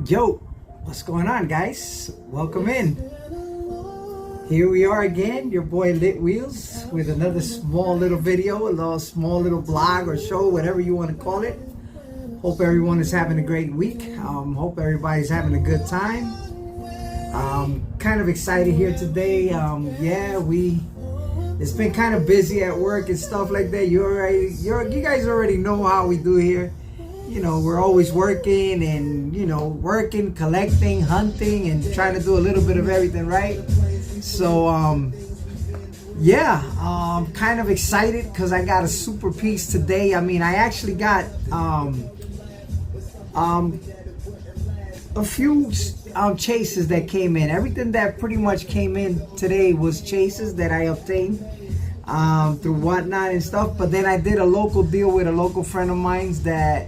Yo, what's going on, guys? Welcome in. Here we are again, your boy Lit Wheels, with another small little video, small little blog or show, whatever you want to call it. Hope everyone is having a great week. Hope everybody's having a good time. Kind of excited here today. It's been kind of busy at work and stuff like that. You guys already know how we do here. You know, we're always working and, collecting, hunting, and trying to do a little bit of everything, right? So, kind of excited because I got a super piece today. I mean, I actually got a few chases that came in. Everything that pretty much came in today was chases that I obtained through Whatnot and stuff. But then I did a local deal with a local friend of mine that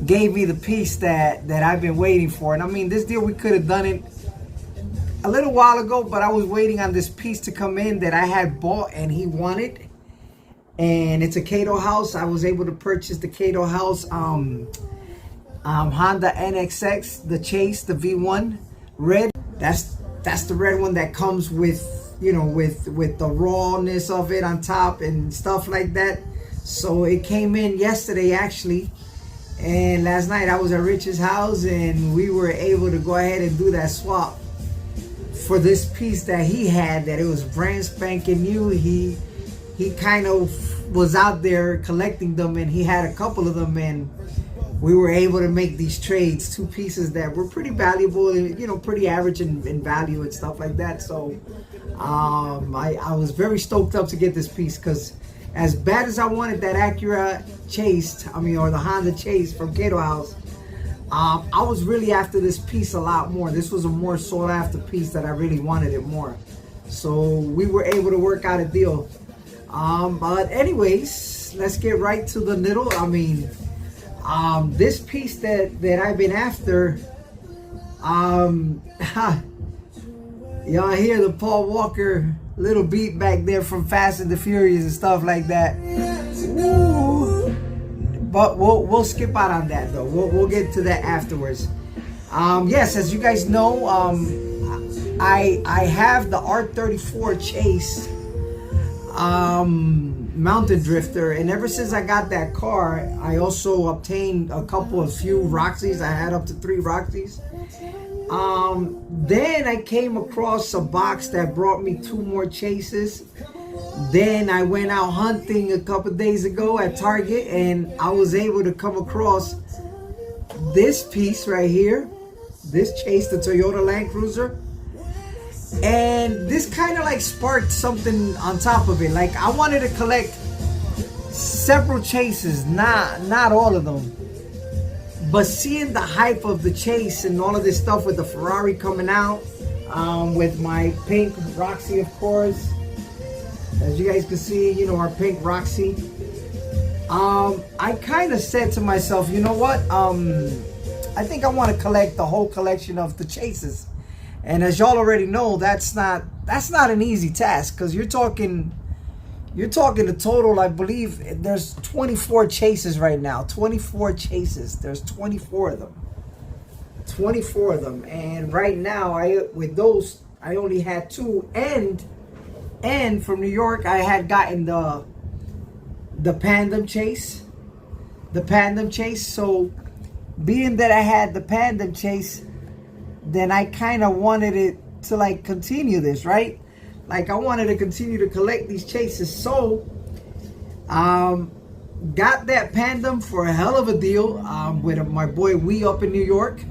gave me the piece that I've been waiting for. And I mean, this deal, we could have done it a little while ago, but I was waiting on this piece to come in that I had bought and he wanted. And it's a Cato house. I was able to purchase the Cato house Honda NXX, the Chase, the V1 red. That's the red one that comes with, with the rawness of it on top and stuff like that. So it came in yesterday, actually. And last night I was at Rich's house and we were able to go ahead and do that swap for this piece that he had, that it was brand spanking new. He kind of was out there collecting them and he had a couple of them, and we were able to make these trades, two pieces that were pretty valuable and, pretty average in value and stuff like that. So I was very stoked up to get this piece, because as bad as I wanted that Acura Chase, or the Honda Chase from Cato House, I was really after this piece a lot more. This was a more sought after piece that I really wanted it more. So we were able to work out a deal. But anyways, let's get right to the middle. This piece that I've been after, y'all hear the Paul Walker little beat back there from Fast and the Furious and stuff like that. Ooh. But we'll skip out on that though. We'll get to that afterwards. Yes, as you guys know, I have the R34 Chase mountain drifter, and ever since I got that car, I also obtained a few Roxys. I had up to 3 Roxys. Then I came across a box that brought me 2 more chases. Then I went out hunting a couple days ago at Target, and I was able to come across this piece right here, this Chase, the Toyota Land Cruiser. And this kind of like sparked something on top of it. Like, I wanted to collect several chases, not all of them. But seeing the hype of the Chase and all of this stuff with the Ferrari coming out, with my pink Roxy, of course, as you guys can see, our pink Roxy. I kind of said to myself, you know what? I think I want to collect the whole collection of the Chases. And as y'all already know, that's not an easy task, because you're talking a total, I believe there's 24 chases right now. 24 chases. There's 24 of them. 24 of them. And right now, with those, I only had 2. And from New York, I had gotten the Pandem Chase. The Pandem Chase. So being that I had the Pandem Chase, then I kind of wanted it to like continue this, right? Like, I wanted to continue to collect these chases. So got that Pandem for a hell of a deal with my boy Wee up in New York.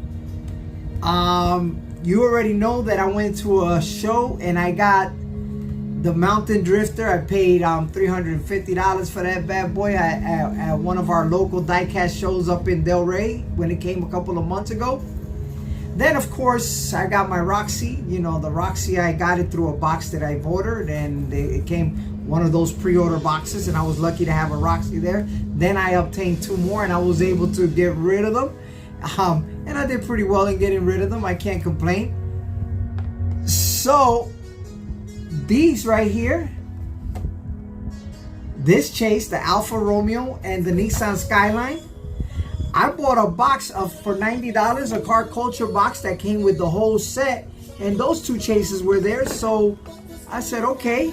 You already know that I went to a show and I got the Mountain Drifter. I paid $350 for that bad boy at one of our local diecast shows up in Delray when it came a couple of months ago. Then, of course, I got my Roxy. The Roxy, I got it through a box that I've ordered, and it came one of those pre-order boxes, and I was lucky to have a Roxy there. Then I obtained 2 more, and I was able to get rid of them. And I did pretty well in getting rid of them. I can't complain. So, these right here, this Chase, the Alfa Romeo and the Nissan Skyline, I bought a box for $90, a car culture box that came with the whole set, and those two chases were there. So I said, okay,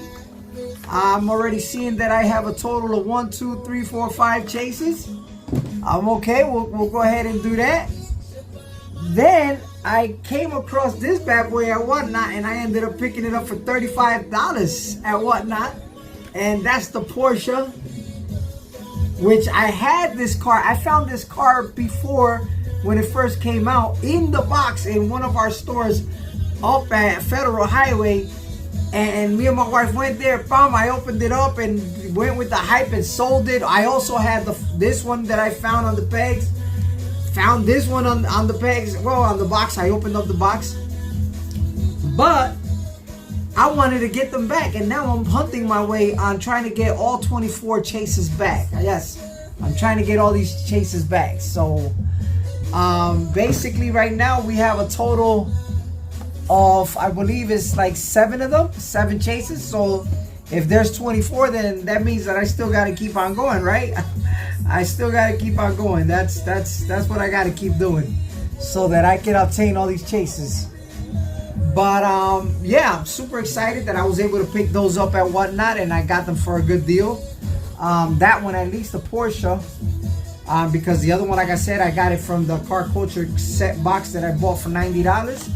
I'm already seeing that I have a total of 1, 2, 3, 4, 5 chases. I'm okay, we'll go ahead and do that. Then I came across this bad boy at Whatnot, and I ended up picking it up for $35 at Whatnot. And that's the Porsche, which I had this car. I found this car before when it first came out in the box in one of our stores up at Federal Highway. And me and my wife went there, I opened it up and went with the hype and sold it. I also had this one that I found on the pegs. Found this one on the pegs, well, on the box. I opened up the box. But I wanted to get them back, and now I'm hunting my way on trying to get all 24 chases back. Yes, I'm trying to get all these chases back. So basically right now we have a total of, I believe it's like 7 of them, 7 chases. So if there's 24, then that means that I still got to keep on going, right? I still got to keep on going. That's what I got to keep doing so that I can obtain all these chases. But yeah, I'm super excited that I was able to pick those up at Whatnot, and I got them for a good deal. That one, at least, the Porsche, because the other one, like I said, I got it from the car culture set box that I bought for $90.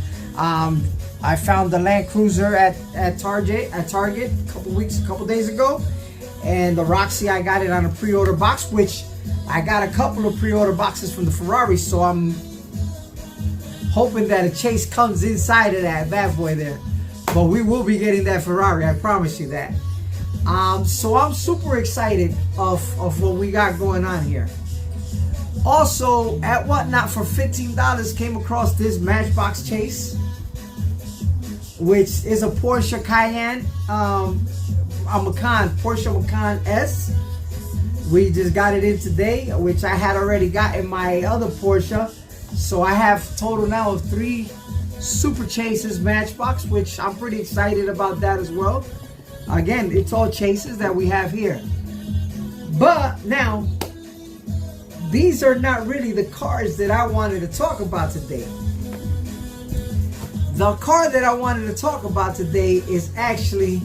I found the Land Cruiser at Target a couple days ago, and the Roxy, I got it on a pre-order box, which I got a couple of pre-order boxes from the Ferrari, so I'm hoping that a chase comes inside of that bad boy there. But we will be getting that Ferrari, I promise you that. So I'm super excited of what we got going on here. Also, at Whatnot for $15, came across this Matchbox chase, which is a Porsche Cayenne, Porsche Macan S. We just got it in today, which I had already got in my other Porsche. So I have total now of 3 super chases Matchbox, which I'm pretty excited about that as well. Again, it's all chases that we have here. But now, these are not really the cars that I wanted to talk about today. The car that I wanted to talk about today is actually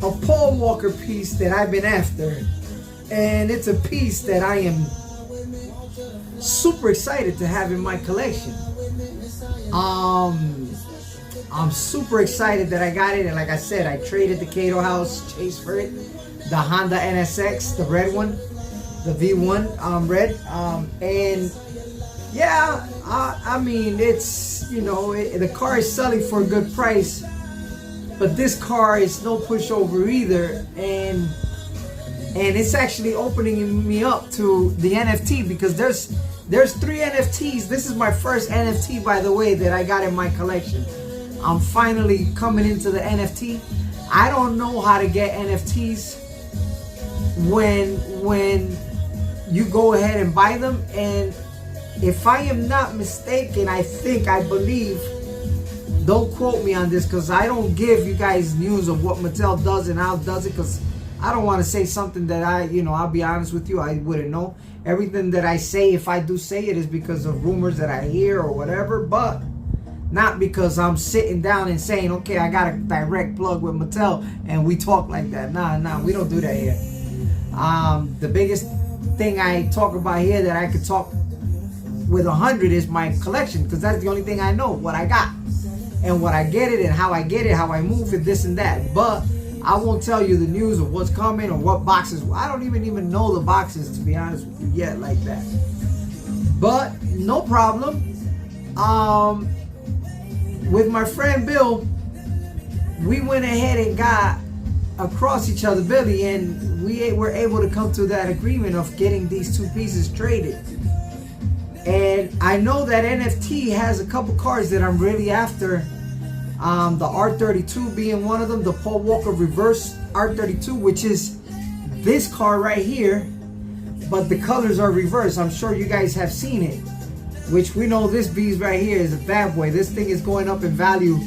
a Paul Walker piece that I've been after. And it's a piece that I am super excited to have in my collection. I'm super excited that I got it, and like I said, I traded the Cato House chase for it, the Honda NSX, the red one, the V1 red, and yeah, I mean, it's, you know, the car is selling for a good price, but this car is no pushover either, and it's actually opening me up to the NFT, because there's 3 NFTs. This is my first NFT, by the way, that I got in my collection. I'm finally coming into the NFT. I don't know how to get NFTs when you go ahead and buy them, and if I am not mistaken, I believe, don't quote me on this, because I don't give you guys news of what Mattel does and how it does it, because I don't want to say something that I'll be honest with you, I wouldn't know. Everything that I say, if I do say it, is because of rumors that I hear or whatever, but not because I'm sitting down and saying, okay, I got a direct plug with Mattel and we talk like that. Nah, we don't do that here. The biggest thing I talk about here that I could talk with 100 is my collection, because that's the only thing I know, what I got and what I get it and how I get it, how I move it, this and that. But I won't tell you the news of what's coming or what boxes. I don't even know the boxes, to be honest with you, yet like that. But no problem. With my friend Bill, we went ahead and got across each other, Billy, and we were able to come to that agreement of getting these 2 pieces traded. And I know that NFT has a couple cars that I'm really after. The R32 being one of them, the Paul Walker Reverse R32, which is this car right here, but the colors are reversed. I'm sure you guys have seen it, which we know this beast right here is a bad boy. This thing is going up in value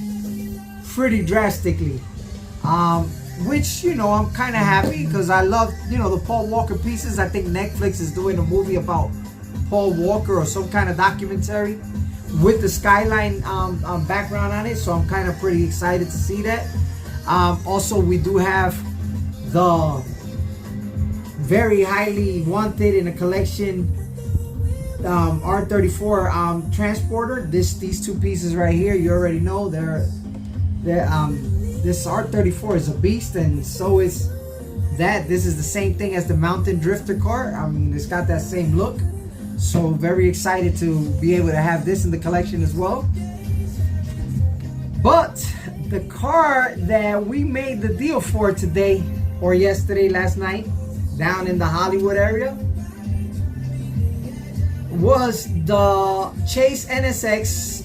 pretty drastically. which, you know, I'm kind of happy because I love, you know, the Paul Walker pieces. I think Netflix is doing a movie about Paul Walker or some kind of documentary with the skyline background on it, so I'm kind of pretty excited to see that. Also, we do have the very highly wanted in a collection R34 transporter. These two pieces right here, you already know they're this R34 is a beast, and so is that. This is the same thing as the Mountain Drifter car. I mean, it's got that same look. So very excited to be able to have this in the collection as well. But the car that we made the deal for today, or yesterday, last night, down in the Hollywood area, was the Chase NSX,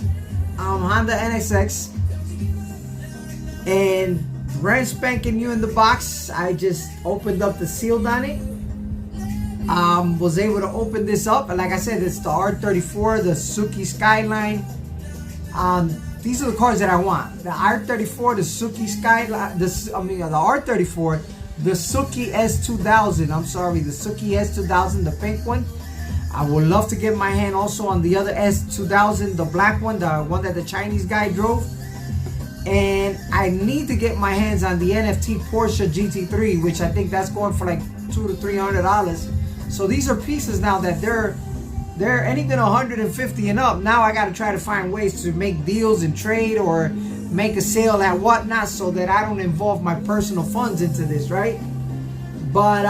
Honda NSX, and brand spanking new in the box. I just opened up the seal on it. Was able to open this up, and like I said, it's the R34, the Suzuki Skyline. These are the cars that I want: the R34, the Suzuki Skyline, the R34, the Suzuki S2000. I'm sorry, the Suzuki S2000, the pink one. I would love to get my hand also on the other S2000, the black one, the one that the Chinese guy drove. And I need to get my hands on the NFT Porsche GT3, which I think that's going for like $200 to $300. So these are pieces now that they're anything 150 and up. Now I got to try to find ways to make deals and trade or make a sale at whatnot, so that I don't involve my personal funds into this, right? But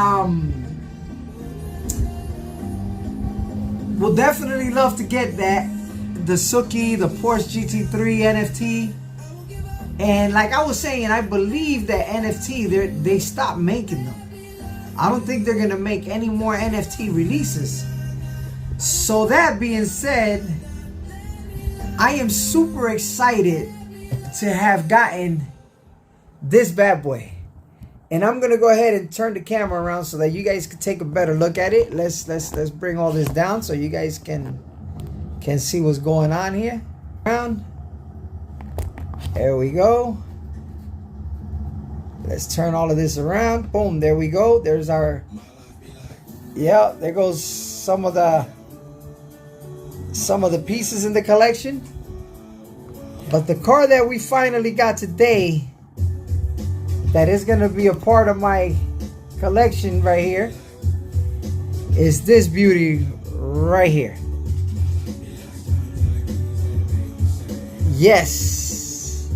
we'll definitely love to get that, the Suzuki, the Porsche GT3 NFT. And like I was saying, I believe that NFT, they stopped making them. I don't think they're gonna make any more NFT releases. So that being said, I am super excited to have gotten this bad boy. And I'm gonna go ahead and turn the camera around so that you guys can take a better look at it. Let's bring all this down so you guys can see what's going on here. Around. There we go. Let's turn all of this around. Boom, there we go. There's our, yeah, there goes some of the pieces in the collection. But the car that we finally got today, that is gonna be a part of my collection right here, is this beauty right here. Yes,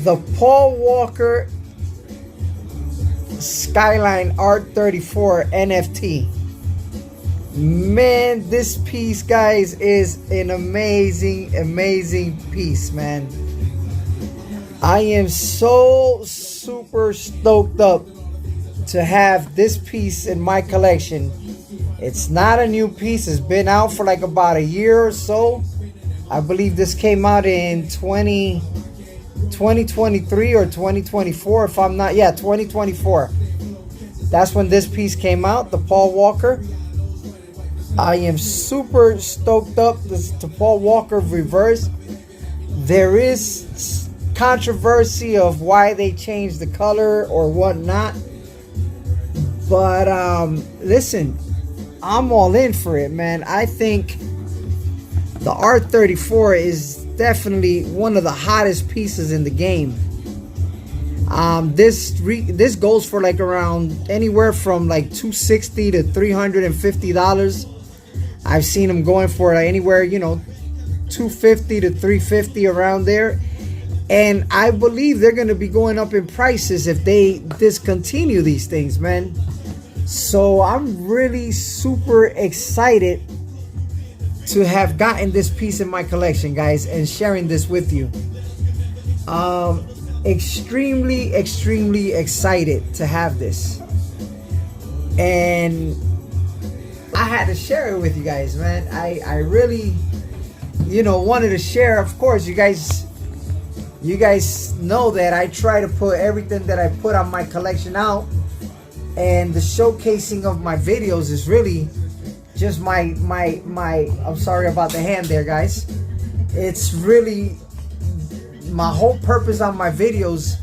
the Paul Walker Skyline R34 NFT. Man, this piece, guys, is an amazing piece, man. I am so super stoked up to have this piece in my collection. It's not a new piece. It's been out for like about a year or so. I believe this came out in 2023 or 2024, if I'm not, yeah, 2024. That's when this piece came out, the Paul Walker. I am super stoked up. This the Paul Walker reverse. There is controversy of why they changed the color or whatnot, but listen, I'm all in for it, man. I think the R34 is definitely one of the hottest pieces in the game. This goes for like around anywhere from like $260 to $350. I've seen them going for anywhere, you know, $250 to $350, around there. And I believe they're going to be going up in prices if they discontinue these things, man. So I'm really super excited to have gotten this piece in my collection, guys, and sharing this with you. Extremely excited to have this, and I had to share it with you guys, man. I really, you know, wanted to share. Of course, you guys know that I try to put everything that I put on my collection out, and the showcasing of my videos is really just my I'm sorry about the hand there, guys. It's really my whole purpose on my videos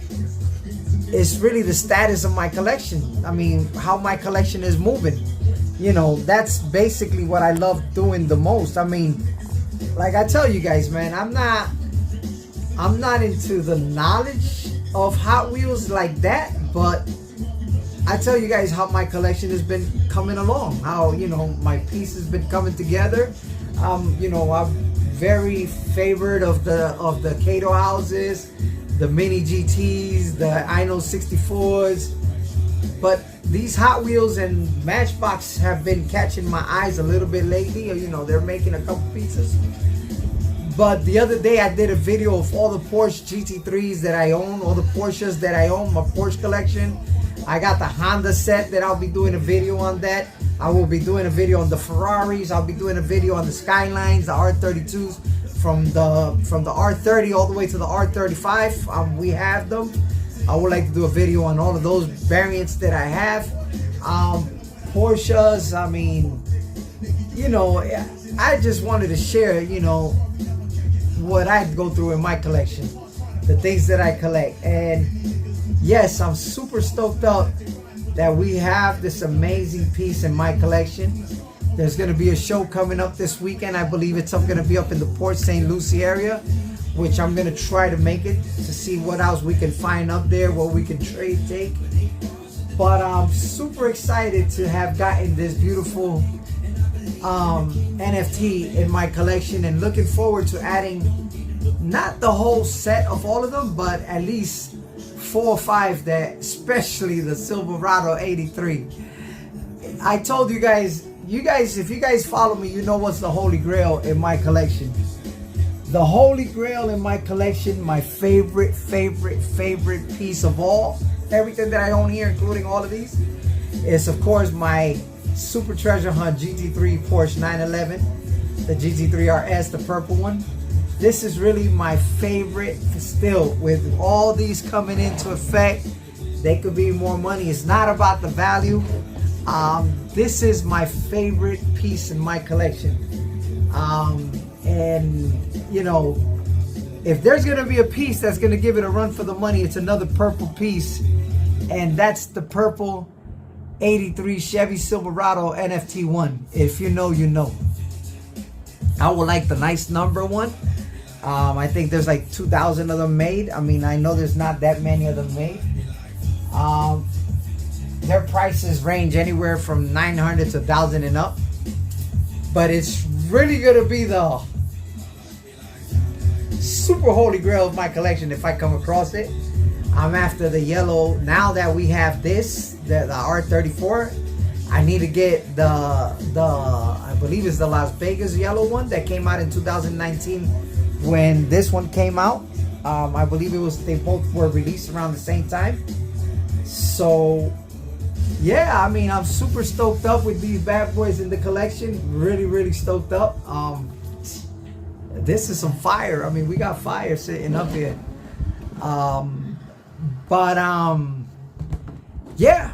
it's really the status of my collection. I mean, how my collection is moving. You know, that's basically what I love doing the most. I mean, like I tell you guys, man, I'm not into the knowledge of Hot Wheels like that, but I tell you guys how my collection has been coming along, how, you know, my piece has been coming together. You know, I'm very favored of the Kato houses, the Mini GTs, the Ino 64s, but these Hot Wheels and Matchbox have been catching my eyes a little bit lately. You know, they're making a couple pieces. But the other day I did a video of all the Porsche GT3s that I own, all the Porsches that I own, my Porsche collection. I got the Honda set that I'll be doing a video on that. I will be doing a video on the Ferraris. I'll be doing a video on the Skylines, the R32s, from the R30 all the way to the R35. We have them. I would like to do a video on all of those variants that I have. Porsches, I mean, you know, I just wanted to share, you know, what I go through in my collection, the things that I collect. And yes, I'm super stoked up that we have this amazing piece in my collection. There's going to be a show coming up this weekend. I believe it's going to be up in the Port St. Lucie area, which I'm going to try to make it to see what else we can find up there, what we can take. But I'm super excited to have gotten this beautiful NFT in my collection, and looking forward to adding not the whole set of all of them, but at least 4 or 5 that, especially the Silverado 83. I told you guys, if you guys follow me, you know what's the holy grail in my collection. The holy grail in my collection, my favorite piece of everything that I own here, including all of these, is of course my super treasure hunt GT3 Porsche 911, the GT3 RS, the purple one. This is really my favorite still. With all these coming into effect, they could be more money. It's not about the value. This is my favorite piece in my collection. And you know, if there's gonna be a piece that's gonna give it a run for the money, it's another purple piece, and that's the purple 83 Chevy Silverado NFT1. If you know, you know. I would like the nice number one. I think there's like 2,000 of them made. I mean, I know there's not that many of them made. Their prices range anywhere from 900 to 1,000 and up. But it's really gonna be the super holy grail of my collection if I come across it. I'm after the yellow. Now that we have this, the R34, I need to get the I believe it's the Las Vegas yellow one that came out in 2019 when this one came out. I believe they both were released around the same time. So yeah, I mean, I'm super stoked up with these bad boys in the collection. Really stoked up. This is some fire. I mean, we got fire sitting up here. Yeah,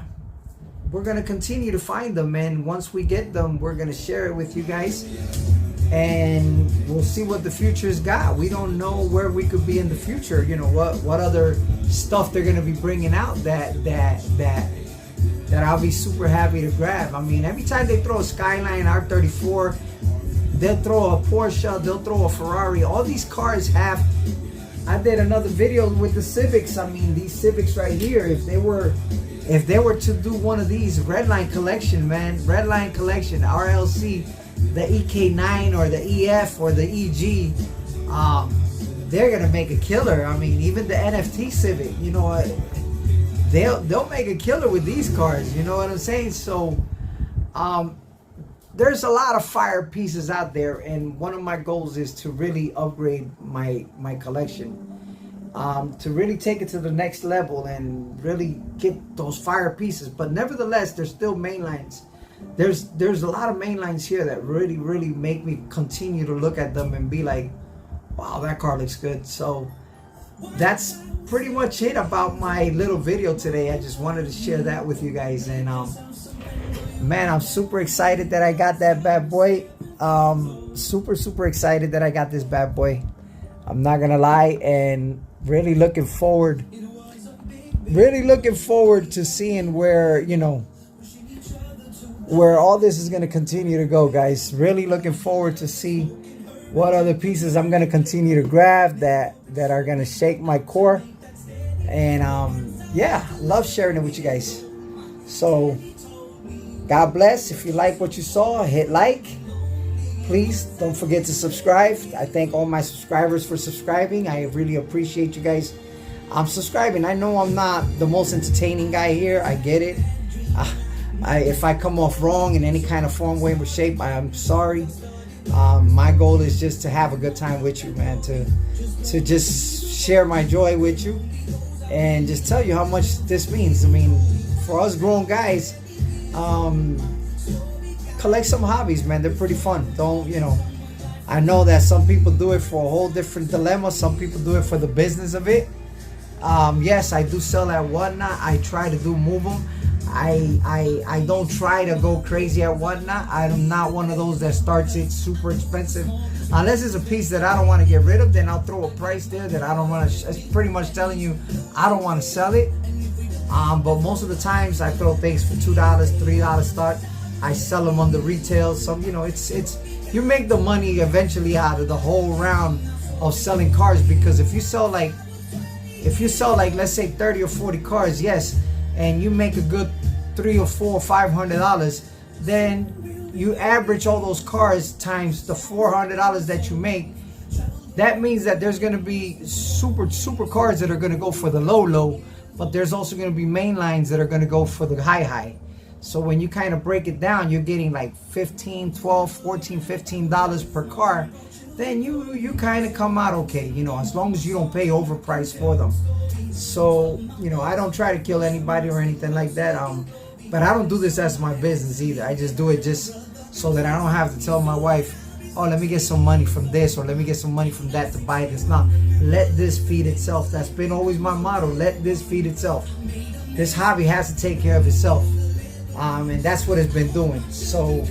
we're gonna continue to find them, and once we get them, we're gonna share it with you guys, and we'll see what the future's got. We don't know where we could be in the future. You know, what other stuff they're gonna be bringing out that I'll be super happy to grab. I mean, every time they throw a Skyline R34, they'll throw a Porsche, they'll throw a Ferrari. All these cars have. I did another video with the Civics. I mean, these Civics right here, if they were to do one of these Redline collection, man, Redline collection, RLC, the EK9 or the EF or the EG, they're gonna make a killer. I mean, even the NFT Civic, you know what, they'll make a killer with these cars. You know what I'm saying? So there's a lot of fire pieces out there, and one of my goals is to really upgrade my collection, to really take it to the next level and really get those fire pieces. But nevertheless, there's still mainlines. There's a lot of mainlines here that really make me continue to look at them and be like, wow, that car looks good. So that's pretty much it about my little video today. I just wanted to share that with you guys, and man, I'm super excited that I got that bad boy. Super excited that I got this bad boy. I'm not gonna lie, and really looking forward really looking forward to seeing where, where all this is going to continue to go, guys. Really looking forward to see what other pieces I'm going to continue to grab that are going to shake my core. And yeah, love sharing it with you guys. So God bless. If you like what you saw, hit like. Please don't forget to subscribe. I thank all my subscribers for subscribing. I really appreciate you guys subscribing. I know I'm not the most entertaining guy here. I get it. If I come off wrong in any kind of form, way, or shape, I'm sorry. My goal is just to have a good time with you, man. To just share my joy with you and just tell you how much this means. I mean, for us grown guys, collect some hobbies, man. They're pretty fun. I know that some people do it for a whole different dilemma. Some people do it for the business of it. Yes, I do sell at Whatnot. I try to move them. I don't try to go crazy at Whatnot. I'm not one of those that starts it super expensive. Unless it's a piece that I don't want to get rid of, then I'll throw a price there that I don't want to. It's pretty much telling you I don't want to sell it. But most of the times I throw things for $2, $3 start. I sell them on the retail. So it's you make the money eventually out of the whole round of selling cars, because if you sell like let's say 30 or 40 cars, yes, and you make a good $300 or $400 or $500, then you average all those cars times the $400 that you make. That means that there's going to be super cars that are going to go for the low, but there's also going to be main lines that are going to go for the high. So when you kind of break it down, you're getting like $15, $12, $14, $15 per car. Then you kind of come out okay, as long as you don't pay overpriced for them. So, I don't try to kill anybody or anything like that. But I don't do this as my business either. I just do it just so that I don't have to tell my wife, oh, let me get some money from this or let me get some money from that to buy this. No, let this feed itself. That's been always my motto. Let this feed itself. This hobby has to take care of itself. And that's what it's been doing. So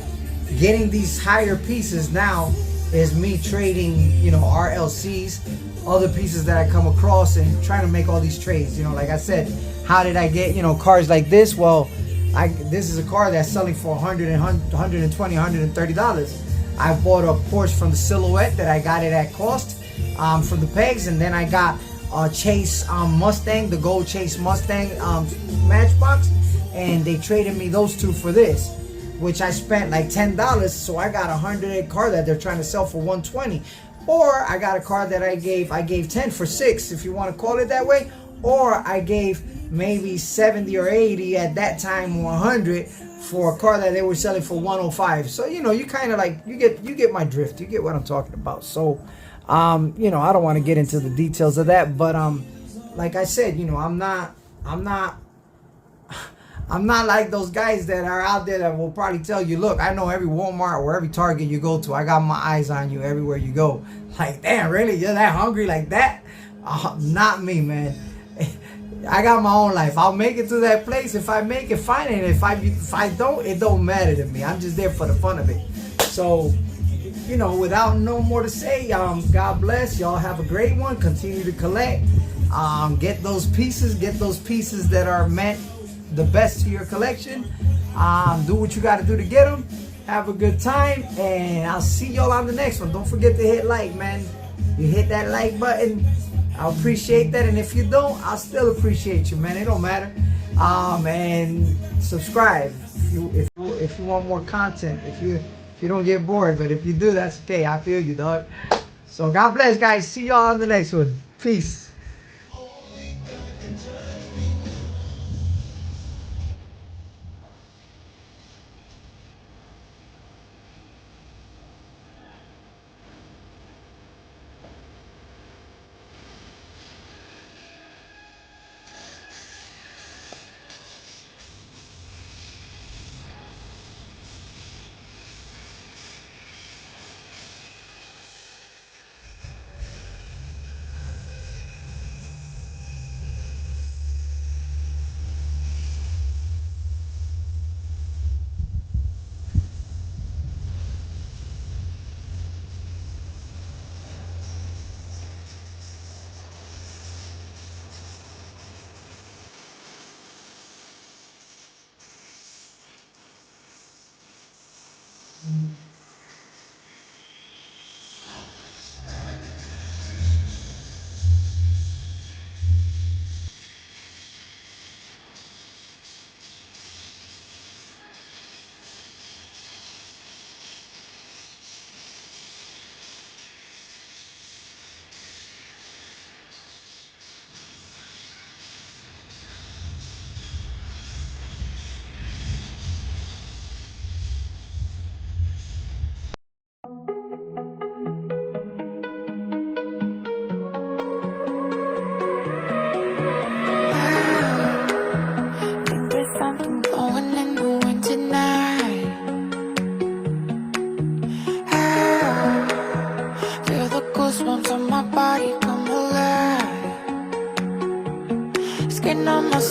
getting these higher pieces now is me trading, RLCs, other pieces that I come across, and trying to make all these trades. Like I said, how did I get, cars like this? Well, this is a car that's selling for $100, $120, $130. I bought a Porsche from the Silhouette that I got it at cost from the pegs, and then I got a Chase Mustang, the gold Chase Mustang Matchbox, and they traded me those two for this, which I spent like $10. So I got a $100 car that they're trying to sell for $120. Or I got a car that I gave 10 for 6, if you want to call it that way. Or I gave maybe 70 or 80 at that time, 100 for a car that they were selling for 105. So you kind of like you get my drift. You get what I'm talking about. So I don't want to get into the details of that, but like I said, I'm not like those guys that are out there that will probably tell you, look, I know every Walmart or every Target you go to. I got my eyes on you everywhere you go. Like, damn, really? You're that hungry like that? Not me, man. I got my own life. I'll make it to that place. If I make it, fine. And if I don't, it don't matter to me. I'm just there for the fun of it. So, without no more to say, God bless. Y'all have a great one. Continue to collect. Get those pieces that are meant the best to your collection. Do what you got to do to get them. Have a good time, and I'll see y'all on the next one. Don't forget to hit like, man. You hit that like button, I appreciate that, and if you don't, I'll still appreciate you, man. It don't matter. And subscribe if you want more content. If you don't get bored, but if you do, that's okay. I feel you, dog. So God bless, guys. See y'all on the next one. Peace.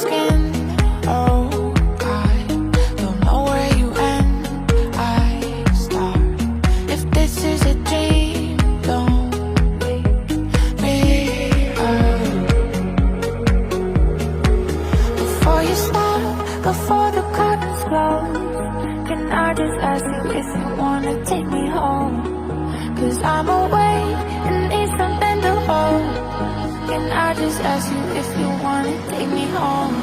skin. Oh God, don't know where you end, I start. If this is a dream, don't wake me up. Before you stop, before the curtains close, can I just ask you if you wanna take me home? 'Cause I'm awake and need something to hold. Can I just ask you if you wanna take me home?